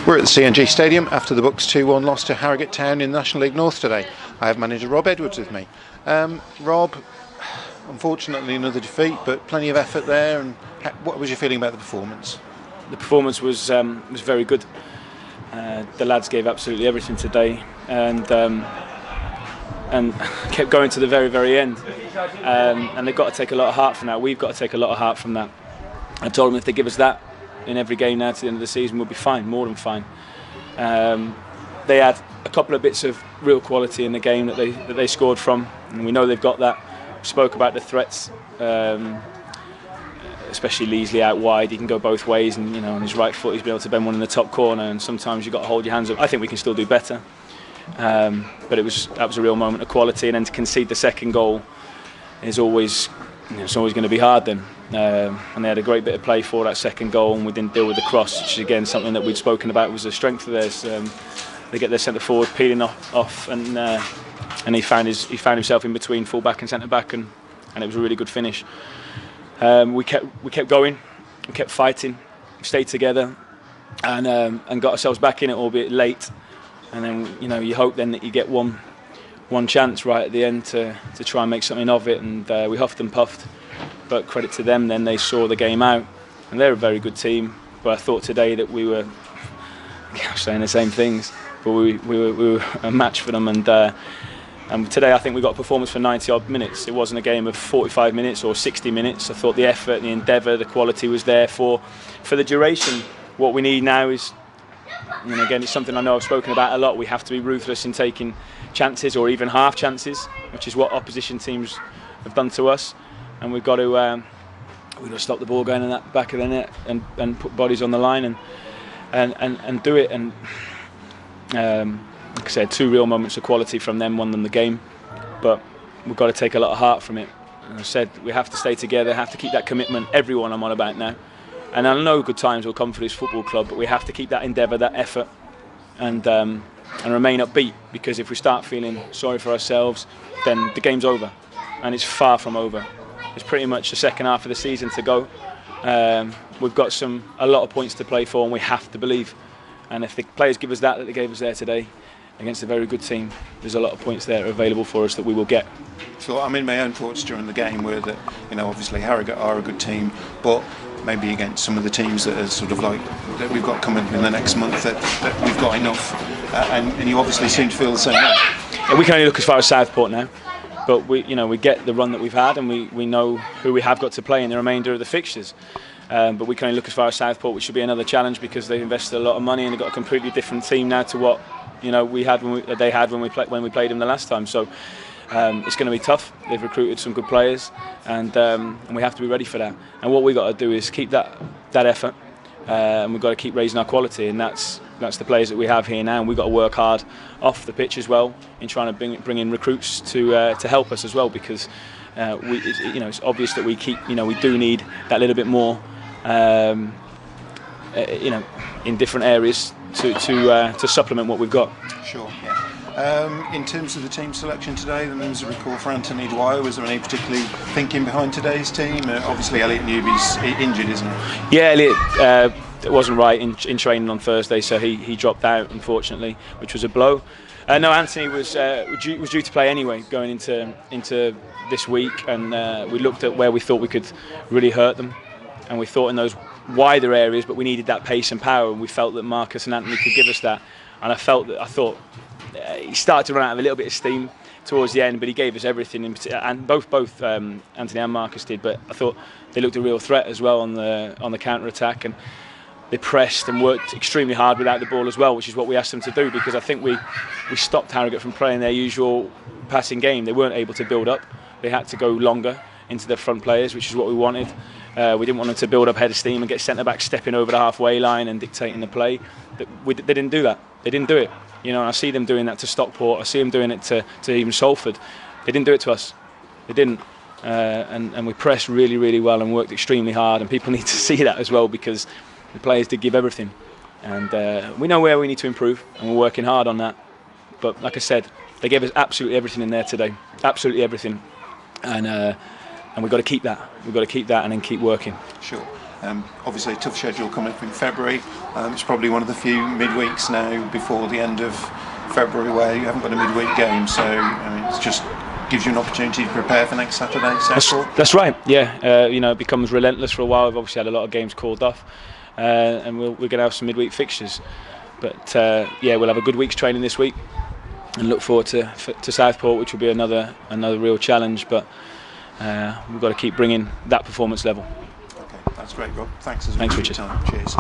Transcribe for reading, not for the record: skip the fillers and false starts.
We're at the CNG Stadium after the Bucks 2-1 loss to Harrogate Town in National League North today. I have manager Rob Edwards with me. Rob, unfortunately another defeat, but plenty of effort there. And what was your feeling about the performance? The performance was very good. The lads gave absolutely everything today, and kept going to the very, very end. And they've got to take a lot of heart from that. We've got to take a lot of heart from that. I told them if they give us that in every game now to the end of the season, we'll be fine, more than fine. They had a couple of bits of real quality in the game that they scored from, and we know they've got that. We spoke about the threats, especially Leesley out wide. He can go both ways, and on his right foot he's been able to bend one in the top corner, and sometimes you've got to hold your hands up. I think we can still do better, but that was a real moment of quality. And then to concede the second goal is always it's always going to be hard then. And they had a great bit of play for that second goal, and we didn't deal with the cross, which is again something that we'd spoken about was a strength of theirs. They get their centre forward peeling off, and he found himself in between full back and centre back, and it was a really good finish. We kept going, we kept fighting, we stayed together, and got ourselves back in it, albeit late. And then you hope then that you get one chance right at the end to try and make something of it, and we huffed and puffed. But credit to them, then they saw the game out, and they're a very good team. But I thought today that we were saying the same things, but we were a match for them. And today I think we got a performance for 90 odd minutes. It wasn't a game of 45 minutes or 60 minutes. I thought the effort, the endeavour, the quality was there for the duration. What we need now is, again, it's something I know I've spoken about a lot. We have to be ruthless in taking chances, or even half chances, which is what opposition teams have done to us. And we've got to stop the ball going in that back of the net and put bodies on the line and do it. And like I said, two real moments of quality from them won them the game. But we've got to take a lot of heart from it. And I said we have to stay together, have to keep that commitment. Everyone I'm on about now. And I know good times will come for this football club, but we have to keep that endeavour, that effort, and remain upbeat. Because if we start feeling sorry for ourselves, then the game's over, and it's far from over. It's pretty much the second half of the season to go. We've got a lot of points to play for, and we have to believe. And if the players give us that they gave us there today, against a very good team, there's a lot of points there available for us that we will get. So my own thoughts during the game were that obviously Harrogate are a good team, but maybe against some of the teams that are sort of like that we've got coming in the next month that we've got enough, and you obviously seem to feel the same way. Yeah, we can only look as far as Southport now, but we get the run that we've had, and we know who we have got to play in the remainder of the fixtures. But we can only look as far as Southport, which should be another challenge because they've invested a lot of money and they've got a completely different team now to what they had when we played them the last time. So it's going to be tough. They've recruited some good players, and we have to be ready for that. And what we've got to do is keep that effort, and we've got to keep raising our quality, and that's the players that we have here now. And we've got to work hard off the pitch as well in trying to bring in recruits to help us as well, because it's obvious that we do need that little bit more in different areas to supplement what we've got. Sure. Yeah. In terms of the team selection today, then there was a recall for Anthony Dwyer. Was there any particular thinking behind today's team? Obviously, Elliot Newby's injured, isn't he? Yeah, Elliot wasn't right in training on Thursday, so he dropped out, unfortunately, which was a blow. No, Anthony was due to play anyway going into this week, and we looked at where we thought we could really hurt them, and we thought in those wider areas, but we needed that pace and power, and we felt that Marcus and Anthony could give us that. And I thought he started to run out of a little bit of steam towards the end, but he gave us everything, and both Anthony and Marcus did. But I thought they looked a real threat as well on the counter attack, and they pressed and worked extremely hard without the ball as well, which is what we asked them to do, because I think we stopped Harrogate from playing their usual passing game. They weren't able to build up. They had to go longer into their front players, which is what we wanted. We didn't want them to build up head of steam and get centre back stepping over the halfway line and dictating the play. They didn't do that. They didn't do it. And I see them doing that to Stockport. I see them doing it to even Salford. They didn't do it to us. They didn't. And we pressed really, really well and worked extremely hard. And people need to see that as well, because the players did give everything. And we know where we need to improve, and we're working hard on that. But like I said, they gave us absolutely everything in there today. Absolutely everything. And we've got to keep that. We've got to keep that and then keep working. Sure. Obviously a tough schedule coming up in February. It's probably one of the few midweeks now before the end of February where you haven't got a midweek game, so it just gives you an opportunity to prepare for next Saturday. That's right. Yeah, it becomes relentless for a while. We've obviously had a lot of games called off, and we're going to have some midweek fixtures. But we'll have a good week's training this week, and look forward to Southport, which will be another real challenge. But we've got to keep bringing that performance level. Okay, that's great, Rob. Thanks Richard. Time. Cheers.